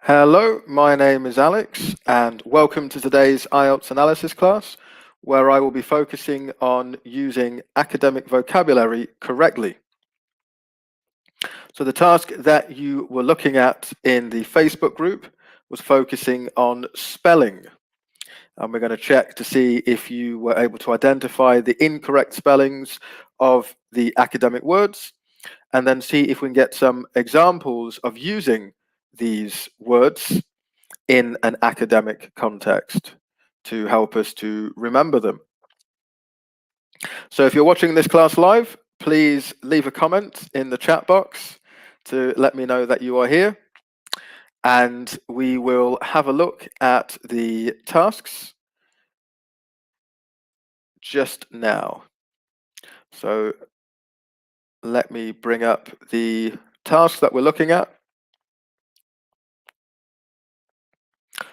Hello, my name is Alex, and welcome to today's IELTS analysis class, where I will be focusing on using academic vocabulary correctly. So the task that you were looking at in the Facebook group was focusing on spelling. And we're going to check to see if you were able to identify the incorrect spellings of the academic words, and then see if we can get some examples of using these words in an academic context to help us to remember them. So if you're watching this class live, please leave a comment in the chat box to let me know that you are here, and we will have a look at the tasks just now. So let me bring up the task that we're looking at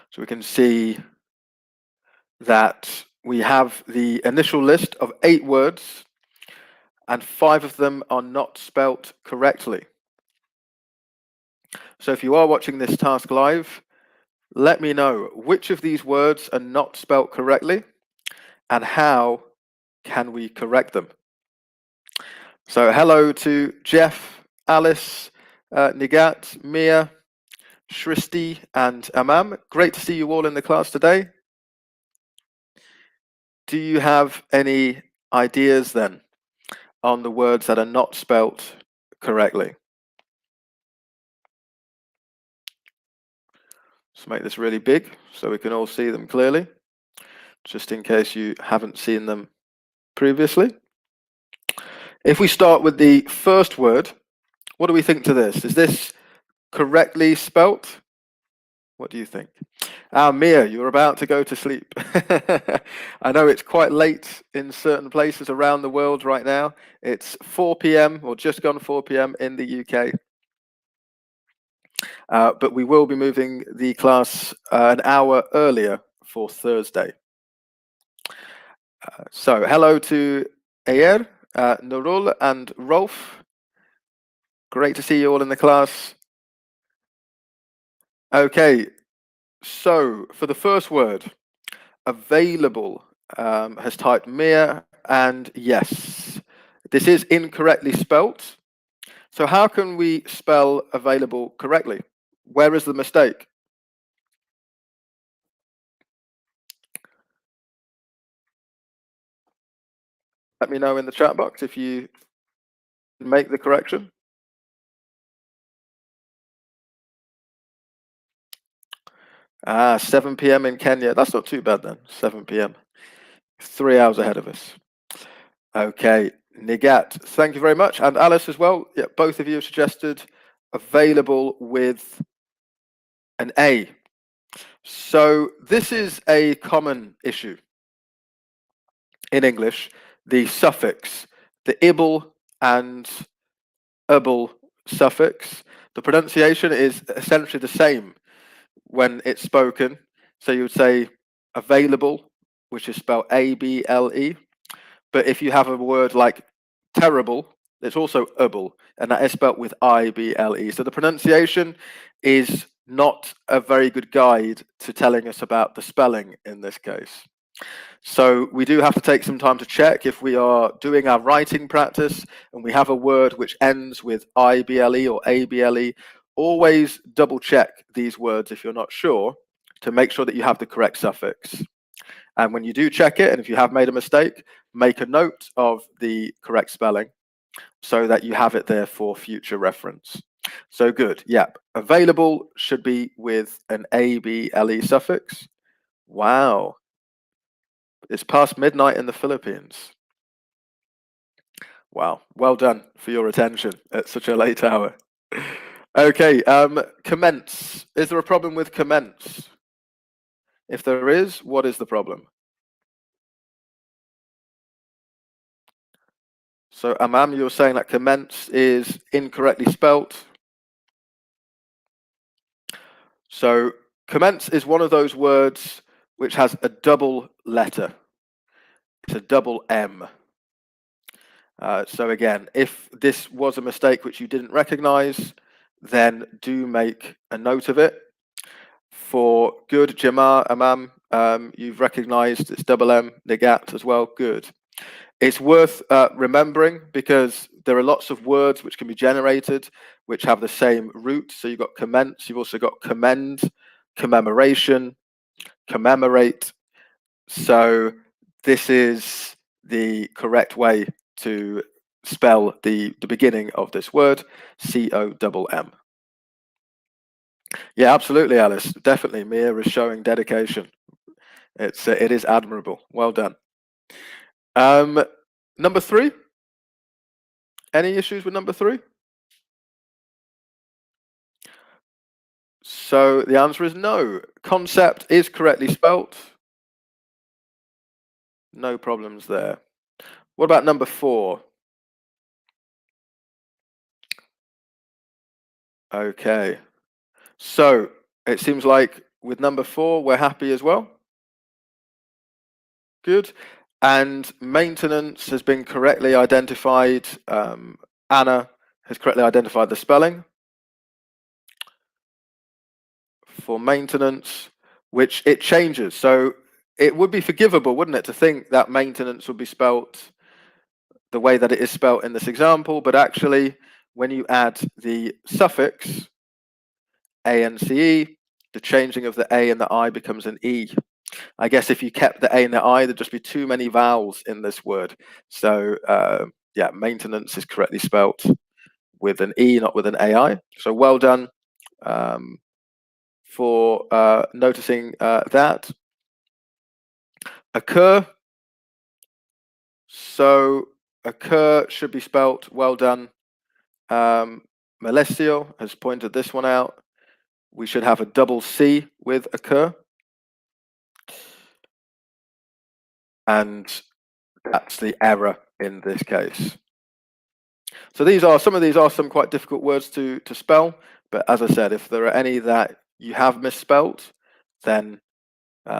so we can see that we have the initial list of 8 words and 5 of them are not spelt correctly. So if you are watching this task live, let me know which of these words are not spelt correctly and how can we correct them. So hello to Jeff, Alice, Nigat, Mia, Shristi and Amam. Great to see you all in the class today. Do you have any ideas then on the words that are not spelt correctly? Let's make this really big so we can all see them clearly, just in case you haven't seen them previously. If we start with the first word, what do we think to this? Is this correctly spelt? What do you think? Mia, you're about to go to sleep. I know it's quite late in certain places around the world right now. It's 4 p.m. or just gone 4 p.m. in the UK. But we will be moving the class an hour earlier for Thursday. So hello to Ayer, Nurul and Rolf. Great to see you all in the class. Okay, so for the first word, available, has typed Mia, and yes, this is incorrectly spelt. So how can we spell available correctly? Where is the mistake? Let me know in the chat box if you make the correction. Ah, 7 p.m. in Kenya. That's not too bad then. 7 p.m. 3 hours ahead of us. Okay, Nigat, thank you very much. And Alice as well. Yeah, both of you have suggested available with an A. So this is a common issue in English. The suffix, the ible and able suffix, the pronunciation is essentially the same when it's spoken. So you would say available, which is spelled A-B-L-E. But if you have a word like terrible, it's also able, and that is spelled with I-B-L-E. So the pronunciation is not a very good guide to telling us about the spelling in this case. So we do have to take some time to check if we are doing our writing practice and we have a word which ends with I-B-L-E or A-B-L-E. Always double check these words if you're not sure to make sure that you have the correct suffix. And when you do check it, and if you have made a mistake, make a note of the correct spelling so that you have it there for future reference. So good, yep. Available should be with an A-B-L-E suffix. Wow. It's past midnight in the Philippines. Wow, well done for your attention at such a late hour. Okay, commence. Is there a problem with commence? If there is, what is the problem? So Amam, you're saying that commence is incorrectly spelt. So commence is one of those words which has a double letter. It's a double M. So again, if this was a mistake which you didn't recognize, then do make a note of it. For good, Jamar, Amam, you've recognized it's double M, Nigat as well. Good. It's worth remembering because there are lots of words which can be generated which have the same root. So you've got commence, you've also got commend, commemoration, commemorate. So this is the correct way to spell the beginning of this word, C-O-M-M. Yeah, absolutely, Alice. Definitely, Mia is showing dedication. It is admirable. Well done. Number 3. Any issues with number 3? So the answer is no. Concept is correctly spelt. No problems there. What about number 4? Okay. So it seems like with number 4, we're happy as well. Good. And maintenance has been correctly identified. Anna has correctly identified the spelling for maintenance, which it changes. So it would be forgivable, wouldn't it, to think that maintenance would be spelt the way that it is spelt in this example, but actually when you add the suffix A-N-C-E, the changing of the A and the I becomes an E. I guess if you kept the A and the I, there'd just be too many vowels in this word. So yeah, maintenance is correctly spelt with an E, not with an AI. So well done for noticing that. Occur. So occur should be spelt, well done. Melesio has pointed this one out. We should have a double C with occur. And that's the error in this case. So some of these are some quite difficult words to spell, but as I said, if there are any that you have misspelt, then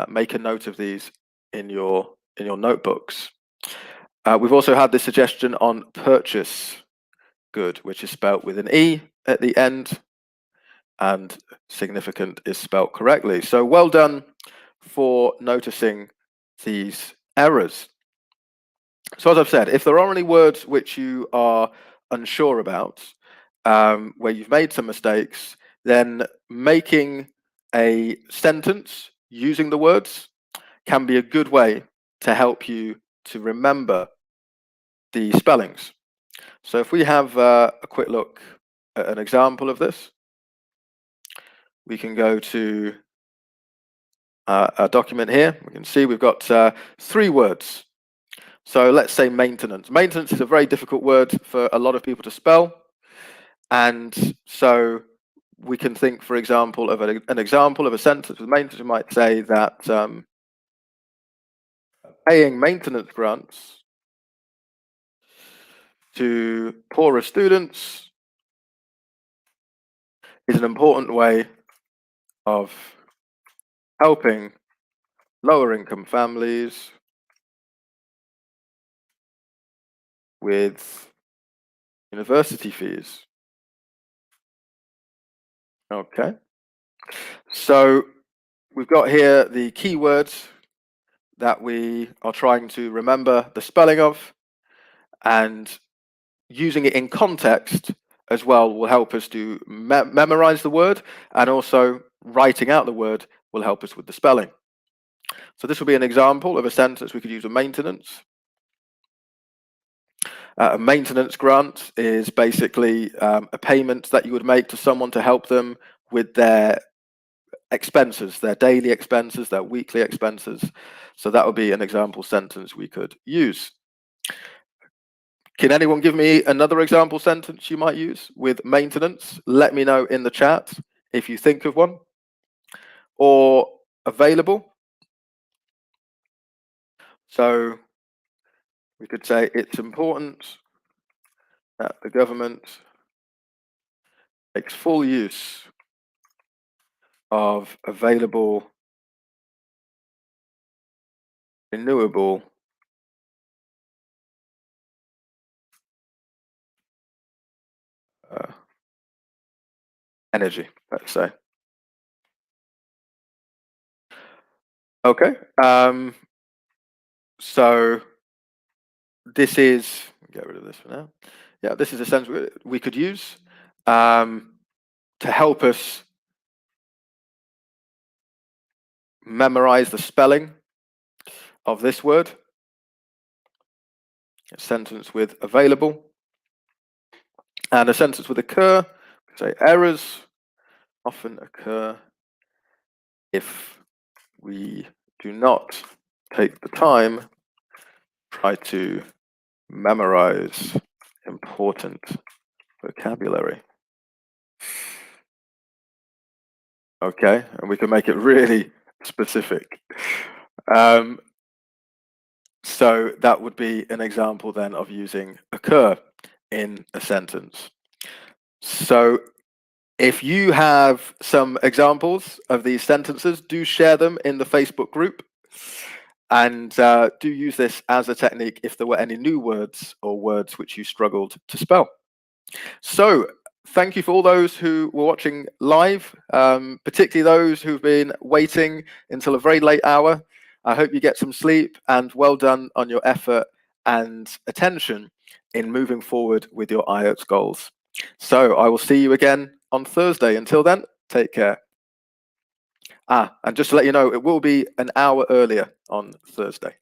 make a note of these in your notebooks. We've also had this suggestion on purchase good, which is spelt with an E at the end, and significant is spelt correctly. So well done for noticing these errors. So as I've said, if there are any words which you are unsure about, where you've made some mistakes, then making a sentence using the words can be a good way to help you to remember the spellings. So if we have a quick look at an example of this, we can go to a document here. We can see we've got 3 words. So let's say maintenance. Maintenance is a very difficult word for a lot of people to spell. And so we can think, for example, of an example of a sentence with maintenance. We might say that paying maintenance grants to poorer students is an important way of helping lower income families with university fees. Okay. So we've got here the keywords that we are trying to remember the spelling of, and using it in context as well will help us to memorize the word, and also writing out the word will help us with the spelling. So this will be an example of a sentence we could use with maintenance. A maintenance grant is basically a payment that you would make to someone to help them with their expenses, their daily expenses, their weekly expenses. So that would be an example sentence we could use. Can anyone give me another example sentence you might use with maintenance? Let me know in the chat if you think of one. Or available. So we could say it's important that the government makes full use of available renewable energy, let's say. Okay. So this is, get rid of this for now. Yeah, this is a sentence we could use to help us memorize the spelling of this word. A sentence with available. And a sentence with occur. Say errors often occur if we do not take the time, try to memorize important vocabulary. Okay, and we can make it really specific. So that would be an example then of using occur in a sentence. So if you have some examples of these sentences, do share them in the Facebook group. And do use this as a technique if there were any new words or words which you struggled to spell. So thank you for all those who were watching live, particularly those who've been waiting until a very late hour. I hope you get some sleep, and well done on your effort and attention in moving forward with your IELTS goals. So I will see you again on Thursday. Until then, take care. And just to let you know, it will be an hour earlier on Thursday.